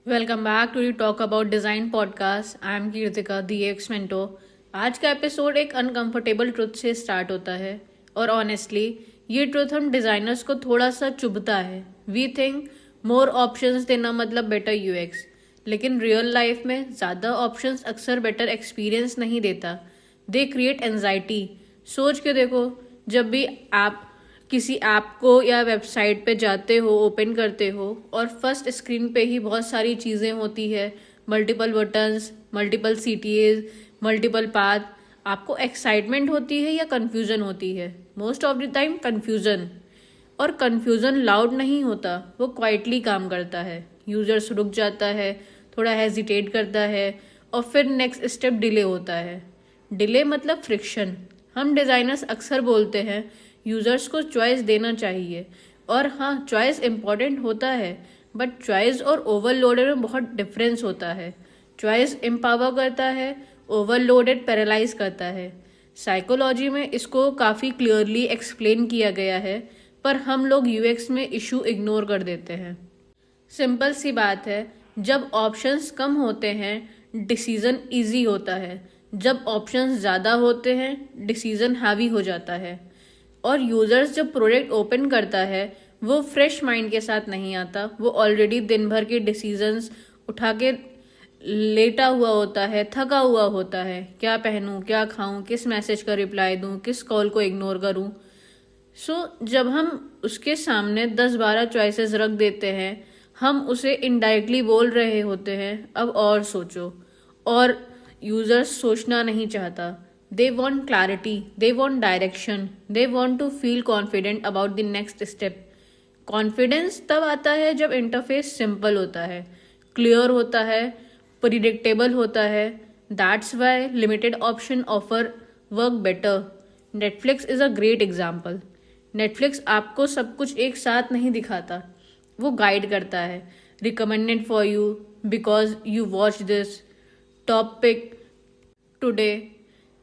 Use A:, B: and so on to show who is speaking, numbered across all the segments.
A: Welcome back to the talk about design podcast. I am Kirtika the ex mentor. आज का episode एक uncomfortable truth से start होता है और ऑनेस्टली ये ट्रुथ हम डिज़ाइनर्स को थोड़ा सा चुभता है। वी थिंक मोर ऑप्शंस देना मतलब बेटर यूएक्स, लेकिन रियल लाइफ में ज़्यादा ऑप्शंस अक्सर बेटर एक्सपीरियंस नहीं देता। They create anxiety. सोच के देखो, जब भी आप किसी ऐप को या वेबसाइट पे जाते हो, ओपन करते हो और फर्स्ट स्क्रीन पे ही बहुत सारी चीज़ें होती है, multiple buttons, multiple CTAs, multiple path, आपको एक्साइटमेंट होती है या कन्फ्यूज़न होती है? Most of the time confusion. और कन्फ्यूज़न लाउड नहीं होता, वो क्वाइटली काम करता है। यूजर्स रुक जाता है, थोड़ा हेजिटेट करता है और फिर नेक्स्ट स्टेप डिले होता है। डिले मतलब फ्रिक्शन। हम डिज़ाइनर्स अक्सर बोलते हैं यूजर्स को चॉइस देना चाहिए, और हाँ, चॉइस इम्पॉर्टेंट होता है, बट चॉइस और ओवरलोडेड में बहुत डिफरेंस होता है। चॉइस एम्पावर करता है, ओवरलोडेड पैरालाइज करता है। साइकोलॉजी में इसको काफ़ी क्लियरली एक्सप्लेन किया गया है, पर हम लोग यूएक्स में इशू इग्नोर कर देते हैं। सिंपल सी बात है, जब ऑप्शंस कम होते हैं डिसीजन इजी होता है, जब ऑप्शंस ज़्यादा होते हैं डिसीजन हैवी हो जाता है। और यूजर्स जब प्रोडक्ट ओपन करता है वो फ्रेश माइंड के साथ नहीं आता, वो ऑलरेडी दिन भर के डिसीजंस उठा के लेटा हुआ होता है, थका हुआ होता है। क्या पहनूं, क्या खाऊं, किस मैसेज का रिप्लाई दूं, किस कॉल को इग्नोर करूं। जब हम उसके सामने 10-12 चॉइसेस रख देते हैं, हम उसे इनडायरेक्टली बोल रहे होते हैं अब और सोचो। और यूजर्स सोचना नहीं चाहता। They want clarity, they want direction, they want to feel confident about the next step. Confidence तब आता है जब इंटरफेस सिंपल होता है, क्लियर होता है, प्रिडिक्टेबल होता है। That's why limited option offer work better. Netflix is a great example. Netflix आपको सब कुछ एक साथ नहीं दिखाता, वो गाइड करता है। Recommended for you because you watch this topic today.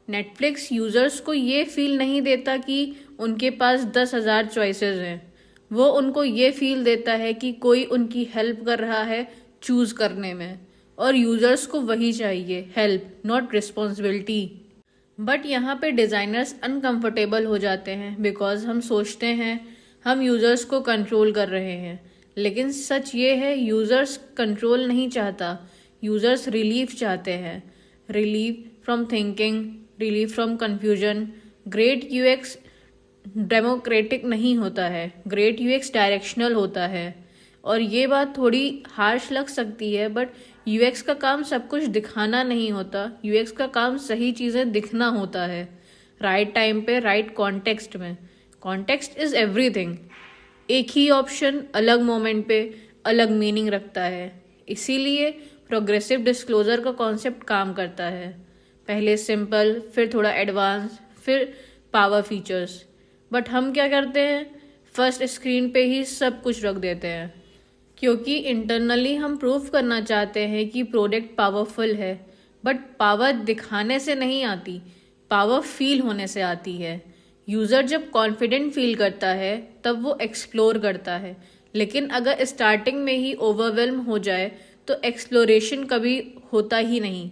A: Netflix users को ये फील नहीं देता कि उनके पास 10,000 चॉइसेस हैं, वो उनको ये फील देता है कि कोई उनकी हेल्प कर रहा है चूज करने में। और यूजर्स को वही चाहिए, हेल्प, नॉट रिस्पॉन्सिबिलिटी। बट यहाँ पे डिज़ाइनर्स अनकंफर्टेबल हो जाते हैं बिकॉज हम सोचते हैं हम यूजर्स को कंट्रोल कर रहे हैं, लेकिन सच ये है यूजर्स कंट्रोल नहीं चाहता, यूजर्स रिलीफ चाहते हैं। Relief from thinking, relief from confusion. Great UX democratic नहीं होता है, ग्रेट यूएक्स डायरेक्शनल होता है। और ये बात थोड़ी हार्श लग सकती है, बट यूएक्स का काम सब कुछ दिखाना नहीं होता, यूएक्स का काम सही चीज़ें दिखना होता है, राइट टाइम पे, राइट कॉन्टेक्स्ट में। Context is everything. एक ही ऑप्शन अलग मोमेंट पे अलग मीनिंग रखता है, इसीलिए प्रोग्रेसिव डिस्क्लोजर का कॉन्सेप्ट काम करता है। पहले सिंपल, फिर थोड़ा एडवांस, फिर पावर फीचर्स। बट हम क्या करते हैं, फर्स्ट स्क्रीन पे ही सब कुछ रख देते हैं, क्योंकि इंटरनली हम प्रूव करना चाहते हैं कि प्रोडक्ट पावरफुल है। बट पावर दिखाने से नहीं आती, पावर फील होने से आती है। यूज़र जब कॉन्फिडेंट फील करता है तब वो एक्सप्लोर करता है, लेकिन अगर स्टार्टिंग में ही ओवरवेल्म हो जाए तो एक्सप्लोरेशन कभी होता ही नहीं।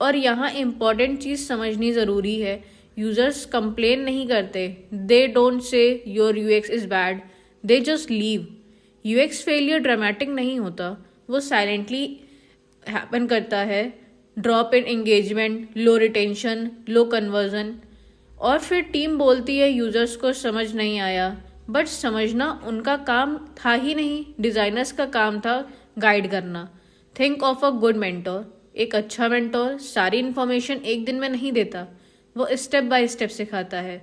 A: और यहाँ इम्पॉर्टेंट चीज़ समझनी ज़रूरी है, यूजर्स कंप्लेन नहीं करते, they don't say your UX is bad, they just leave. UX failure dramatic नहीं होता, वो साइलेंटली हैपन करता है। Drop in engagement, low retention, low conversion. और फिर टीम बोलती है यूजर्स को समझ नहीं आया, बट समझना उनका काम था ही नहीं, डिज़ाइनर्स का काम था गाइड करना। Think of a good mentor. एक अच्छा मेंटोर सारी इन्फॉर्मेशन एक दिन में नहीं देता, वो स्टेप बाय स्टेप सिखाता है।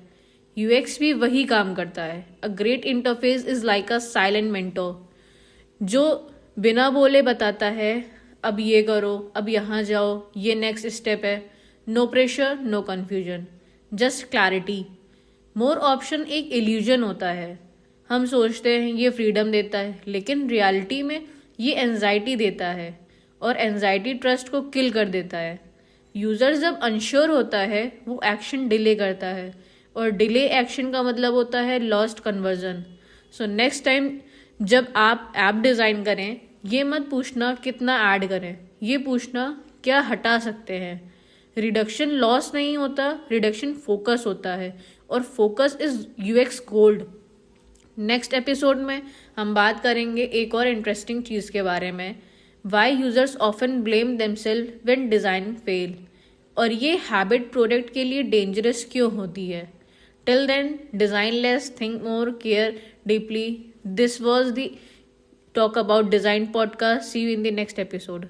A: यूएक्स भी वही काम करता है। A great interface is like a silent mentor, जो बिना बोले बताता है अब ये करो, अब यहाँ जाओ, ये नेक्स्ट स्टेप है। No pressure, no confusion, just clarity. More option एक इल्यूजन होता है, हम सोचते हैं ये फ्रीडम देता है, लेकिन रियलिटी में ये एंजाइटी देता है, और एंजाइटी ट्रस्ट को किल कर देता है। यूजर जब अनश्योर होता है वो एक्शन डिले करता है, और डिले एक्शन का मतलब होता है lost conversion. So next time जब आप ऐप डिज़ाइन करें ये मत पूछना कितना ऐड करें, ये पूछना क्या हटा सकते हैं। रिडक्शन लॉस नहीं होता, रिडक्शन फोकस होता है, और focus is UX gold. Next episode में हम बात करेंगे एक और इंटरेस्टिंग चीज़ के बारे में, why users often blame themselves when design fail, और ये हैबिट प्रोडक्ट के लिए डेंजरस क्यों होती है। Till then, design less, think more, care deeply. This was the Talk About Design podcast. See you in the next episode.